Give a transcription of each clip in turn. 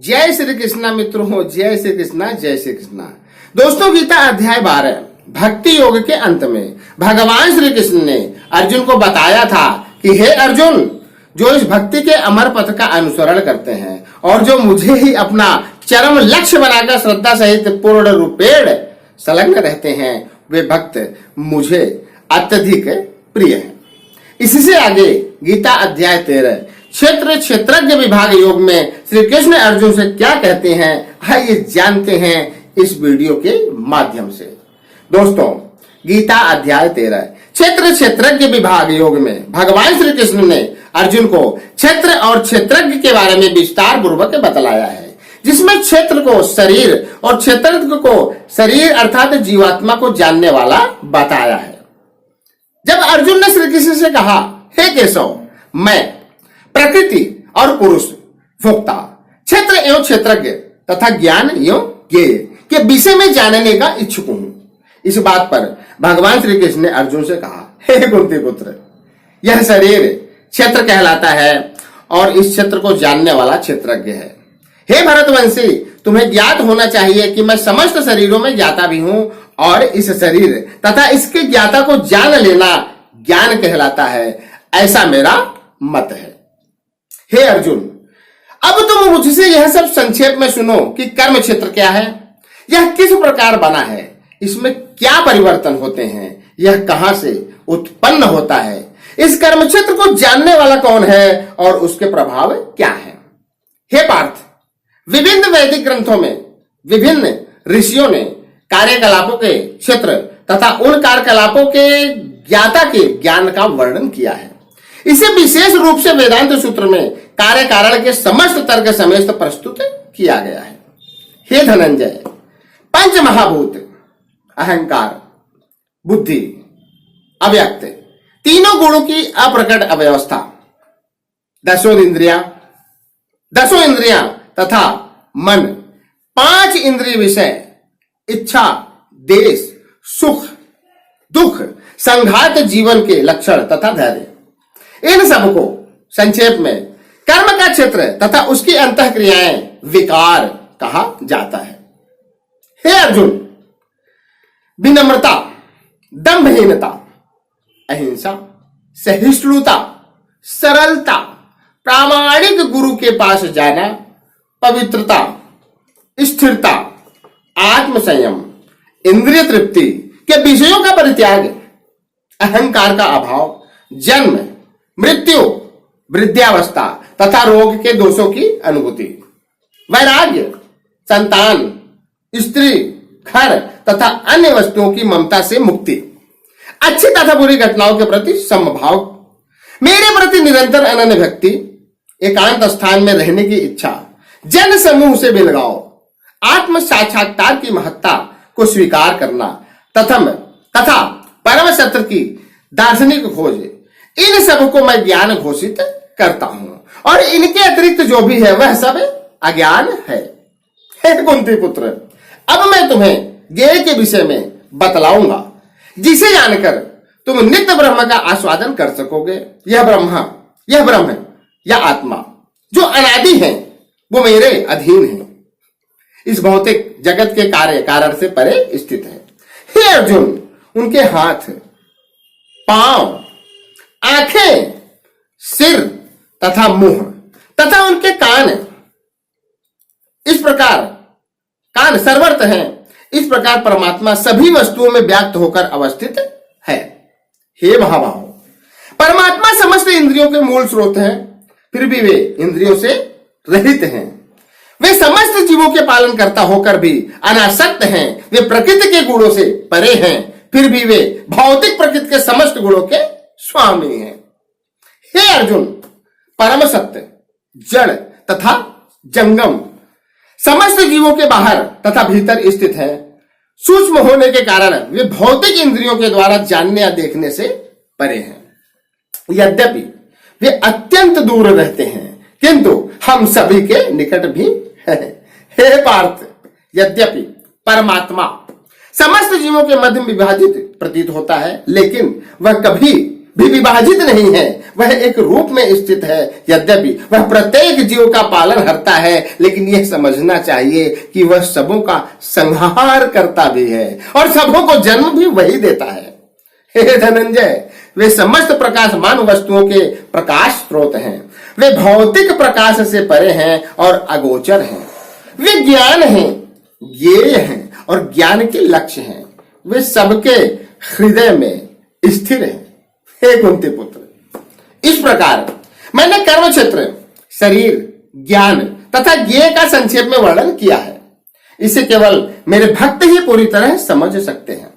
जय श्री कृष्णा मित्रों, जय श्री कृष्णा, जय श्री कृष्णा। दोस्तों, गीता अध्याय 12 भक्ति योग के अंत में भगवान श्री कृष्ण ने अर्जुन को बताया था कि हे अर्जुन, जो इस भक्ति के अमर पथ का अनुसरण करते हैं और जो मुझे ही अपना चरम लक्ष्य बनाकर श्रद्धा सहित पूर्ण रूपेण संलग्न रहते हैं, वे भक्त मुझे अत्यधिक प्रिय हैं। इससे आगे गीता अध्याय 13 क्षेत्र क्षेत्रज्ञ विभाग योग में श्री कृष्ण अर्जुन से क्या कहते हैं, आइए जानते हैं इस वीडियो के माध्यम से। दोस्तों, गीता अध्याय 13 क्षेत्र क्षेत्रज्ञ विभाग योग में भगवान श्री कृष्ण ने अर्जुन को क्षेत्र और क्षेत्रज्ञ के बारे में विस्तार पूर्वक बतलाया है, जिसमें क्षेत्र को शरीर और क्षेत्रज्ञ को शरीर अर्थात जीवात्मा को जानने वाला बताया है। जब अर्जुन ने श्री कृष्ण से कहा, हे केशव, मैं प्रकृति और पुरुष, भोक्ता, क्षेत्र एवं क्षेत्रज्ञ तथा ज्ञान एवं ज्ञेय के विषय में जानने का इच्छुक हूं, इस बात पर भगवान श्री कृष्ण ने अर्जुन से कहा, हे कुंती पुत्र, यह शरीर क्षेत्र कहलाता है और इस क्षेत्र को जानने वाला क्षेत्रज्ञ है। हे भरतवंशी, तुम्हें ज्ञात होना चाहिए कि मैं समस्त शरीरों में ज्ञाता भी हूं और इस शरीर तथा इसके ज्ञाता को जान लेना ज्ञान कहलाता है, ऐसा मेरा मत है। हे अर्जुन, अब तुम मुझसे यह सब संक्षेप में सुनो कि कर्म क्षेत्र क्या है, यह किस प्रकार बना है, इसमें क्या परिवर्तन होते हैं, यह कहां से उत्पन्न होता है, इस कर्म क्षेत्र को जानने वाला कौन है और उसके प्रभाव क्या है। हे पार्थ, विभिन्न वैदिक ग्रंथों में विभिन्न ऋषियों ने कार्यकलापों के क्षेत्र तथा उन कार्यकलापों के ज्ञाता के ज्ञान का वर्णन किया है। इसे विशेष रूप से वेदांत सूत्र में कार्य कारण के समस्त तर्क समेत प्रस्तुत किया गया है। हे धनंजय, पंच महाभूत अहंकार, बुद्धि, अव्यक्त, तीनों गुणों की अप्रकट अव्यवस्था, दसों इंद्रियां तथा मन, पांच इंद्रिय विषय, इच्छा, देश, सुख, दुख, संघात जीवन के लक्षण तथा धैर्य, इन सबको संक्षेप में कर्म का क्षेत्र तथा उसकी अंतः क्रियाएं विकार कहा जाता है। हे अर्जुन, विनम्रता, दंभहीनता, अहिंसा, सहिष्णुता, सरलता, प्रामाणिक गुरु के पास जाना, पवित्रता, स्थिरता, आत्मसंयम, इंद्रिय तृप्ति के विषयों का परित्याग, अहंकार का अभाव, जन्म, मृत्यु, वृद्धावस्था तथा रोग के दोषों की अनुभूति, वैराग्य, संतान, स्त्री, घर तथा अन्य वस्तुओं की ममता से मुक्ति, अच्छी तथा बुरी घटनाओं के प्रति समभाव, मेरे प्रति निरंतर अनन्य भक्ति, एकांत स्थान में रहने की इच्छा, जन समूह से बिलगाव, आत्म साक्षात्कार की महत्ता को स्वीकार करना तथा परम सत्य की दार्शनिक खोज, इन सब को मैं ज्ञान घोषित करता हूं और इनके अतिरिक्त जो भी है वह सब अज्ञान है। हे कुंती पुत्र, अब मैं तुम्हें ज्ञेय के विषय में बतलाऊंगा, जिसे जानकर तुम नित्य ब्रह्म का आस्वादन कर सकोगे। यह ब्रह्म या आत्मा जो अनादि है, वो मेरे अधीन है, इस भौतिक जगत के कार्य कारण से परे स्थित है। हे अर्जुन, उनके हाथ, पांव, आंखें, सिर तथा मुंह तथा उनके कान सर्वत्र हैं। इस प्रकार परमात्मा सभी वस्तुओं में व्याप्त होकर अवस्थित है। हे महाबाहो, परमात्मा समस्त इंद्रियों के मूल स्रोत हैं, फिर भी वे इंद्रियों से रहित हैं। वे समस्त जीवों के पालन करता होकर भी अनासक्त हैं। वे प्रकृति के गुणों से परे हैं, फिर भी वे भौतिक प्रकृति के समस्त गुणों के स्वामी हैं। हे अर्जुन, परम सत्य, जड़ तथा जंगम समस्त जीवों के बाहर तथा भीतर स्थित है। सूक्ष्म होने के कारण वे भौतिक इंद्रियों के द्वारा जानने या देखने से परे हैं। यद्यपि वे अत्यंत दूर रहते हैं, किंतु हम सभी के निकट भी है। हे पार्थ, यद्यपि परमात्मा समस्त जीवों के मध्य विभाजित प्रतीत होता है, लेकिन वह कभी भी विभाजित नहीं है वह एक रूप में स्थित है। यद्यपि वह प्रत्येक जीव का पालन करता है, लेकिन यह समझना चाहिए कि वह सबों का संहार करता भी है और सबों को जन्म भी वही देता है। हे धनंजय, वे समस्त प्रकाशमान वस्तुओं के प्रकाश स्रोत हैं। वे भौतिक प्रकाश से परे हैं और अगोचर हैं। वे ज्ञान हैं, ज्ञेय हैं और ज्ञान के लक्ष्य हैं। वे सबके हृदय में स्थिर हैं। हे कुंती पुत्र, इस प्रकार मैंने कर्म क्षेत्र, शरीर, ज्ञान तथा ज्ञेय का संक्षेप में वर्णन किया है। इसे केवल मेरे भक्त ही पूरी तरह समझ सकते हैं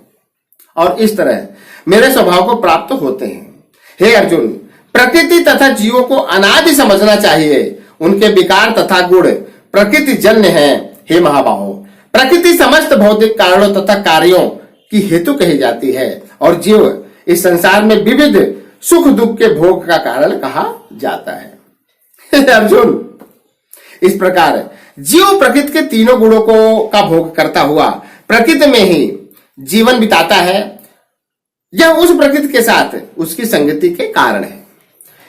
और इस तरह मेरे स्वभाव को प्राप्त होते हैं। हे अर्जुन, प्रकृति तथा जीवों को अनादि समझना चाहिए। उनके विकार तथा गुण प्रकृति जन्य हैं। हे महाबाहो, प्रकृति समस्त भौतिक कारणों तथा कार्यों की हेतु कही जाती है और जीव इस संसार में विविध सुख दुख के भोग का कारण कहा जाता है। अर्जुन, इस प्रकार जीव प्रकृति के तीनों गुणों का भोग करता हुआ प्रकृति में ही जीवन बिताता है। यह उस प्रकृति के साथ उसकी संगति के कारण है।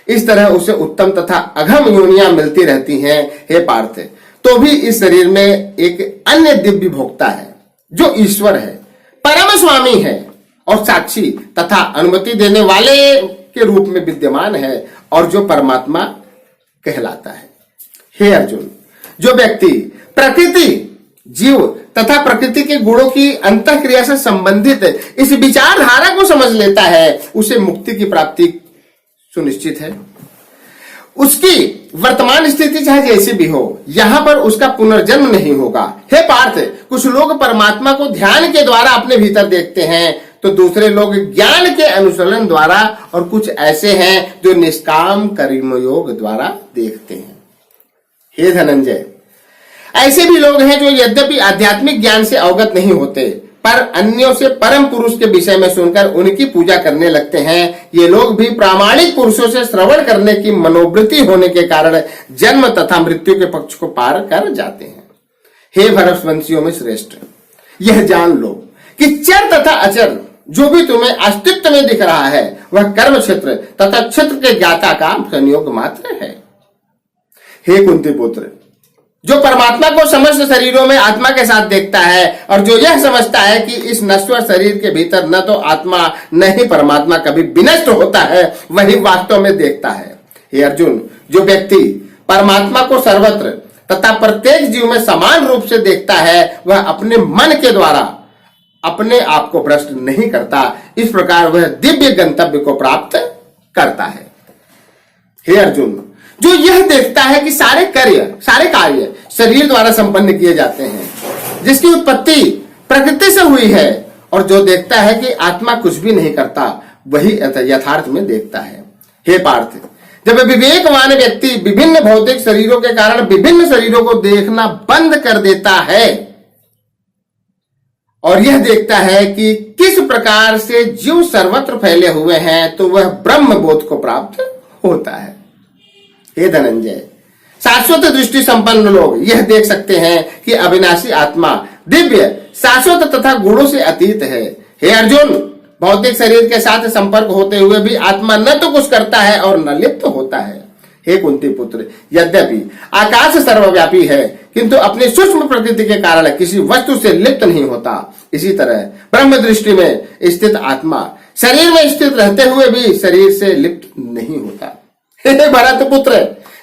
इस तरह उसे उत्तम तथा अघम योनियां मिलती रहती हैं। हे पार्थ, तो भी इस शरीर में एक अन्य दिव्य भोक्ता है जो ईश्वर है, परम स्वामी है और साक्षी तथा अनुमति देने वाले के रूप में विद्यमान है और जो परमात्मा कहलाता है। हे अर्जुन, जो व्यक्ति प्रकृति, जीव तथा प्रकृति के गुणों की अंतःक्रिया से संबंधित इस विचारधारा को समझ लेता है, उसे मुक्ति की प्राप्ति सुनिश्चित है। उसकी वर्तमान स्थिति चाहे जैसी भी हो, यहां पर उसका पुनर्जन्म नहीं होगा। हे पार्थ, कुछ लोग परमात्मा को ध्यान के द्वारा अपने भीतर देखते हैं, तो दूसरे लोग ज्ञान के अनुसरण द्वारा, और कुछ ऐसे हैं जो निष्काम कर्मयोग द्वारा देखते हैं। हे धनंजय, ऐसे भी लोग हैं जो यद्यपि आध्यात्मिक ज्ञान से अवगत नहीं होते, पर अन्यों से परम पुरुष के विषय में सुनकर उनकी पूजा करने लगते हैं। ये लोग भी प्रामाणिक पुरुषों से श्रवण करने की मनोवृत्ति होने के कारण जन्म तथा मृत्यु के पक्ष को पार कर जाते हैं। हे भरतवंशियों में श्रेष्ठ, यह जान लो कि चर तथा अचर जो भी तुम्हें अस्तित्व में दिख रहा है, वह कर्म क्षेत्र तथा क्षेत्र के ज्ञाता का संयोग मात्र है। हे कुंती पुत्र, जो परमात्मा को समस्त शरीरों में आत्मा के साथ देखता है और जो यह समझता है कि इस नश्वर शरीर के भीतर न तो आत्मा न ही परमात्मा कभी विनष्ट होता है, वही वास्तव में देखता है। हे अर्जुन, जो व्यक्ति परमात्मा को सर्वत्र तथा प्रत्येक जीव में समान रूप से देखता है, वह अपने मन के द्वारा अपने आप को भ्रष्ट नहीं करता। इस प्रकार वह दिव्य गंतव्य को प्राप्त करता है। हे अर्जुन, जो यह देखता है कि सारे कार्य शरीर द्वारा संपन्न किए जाते हैं, जिसकी उत्पत्ति प्रकृति से हुई है, और जो देखता है कि आत्मा कुछ भी नहीं करता, वही यथार्थ में देखता है। हे पार्थ, जब विवेकवान व्यक्ति विभिन्न भौतिक शरीरों के कारण विभिन्न शरीरों को देखना बंद कर देता है और यह देखता है कि किस प्रकार से जीव सर्वत्र फैले हुए हैं, तो वह ब्रह्म बोध को प्राप्त होता है। हे धनंजय, शाश्वत दृष्टि संपन्न लोग यह देख सकते हैं कि अविनाशी आत्मा दिव्य, शाश्वत तथा गुणों से अतीत है। हे अर्जुन, भौतिक शरीर के साथ संपर्क होते हुए भी आत्मा न तो कुछ करता है और न लिप्त होता है। हे कुंती पुत्र, यद्यपि आकाश सर्वव्यापी है, किंतु अपनी सूक्ष्म प्रकृति के कारण किसी वस्तु से लिप्त नहीं होता। इसी तरह ब्रह्म दृष्टि में स्थित आत्मा शरीर में स्थित रहते हुए भी शरीर से लिप्त नहीं होता। हे भरत पुत्र,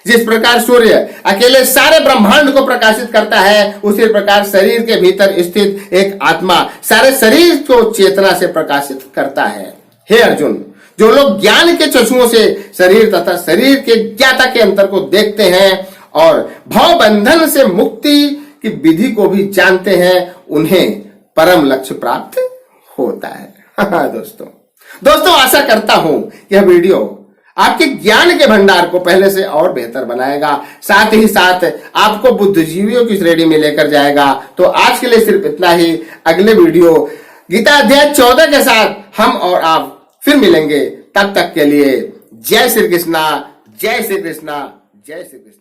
जिस प्रकार सूर्य अकेले सारे ब्रह्मांड को प्रकाशित करता है, उसी प्रकार शरीर के भीतर स्थित एक आत्मा सारे शरीर को चेतना से प्रकाशित करता है। हे अर्जुन, जो लोग ज्ञान के चक्षुओं से शरीर तथा शरीर के ज्ञाता के अंतर को देखते हैं और भाव बंधन से मुक्ति की विधि को भी जानते हैं, उन्हें परम लक्ष्य प्राप्त होता है। दोस्तों आशा करता हूं यह वीडियो आपके ज्ञान के भंडार को पहले से और बेहतर बनाएगा, साथ ही साथ आपको बुद्धिजीवियों की श्रेणी में लेकर जाएगा। तो आज के लिए सिर्फ इतना ही। अगले वीडियो गीता अध्याय 14 के साथ हम और आप फिर मिलेंगे। तब तक के लिए जय श्री कृष्णा, जय श्री कृष्णा, जय श्री कृष्णा।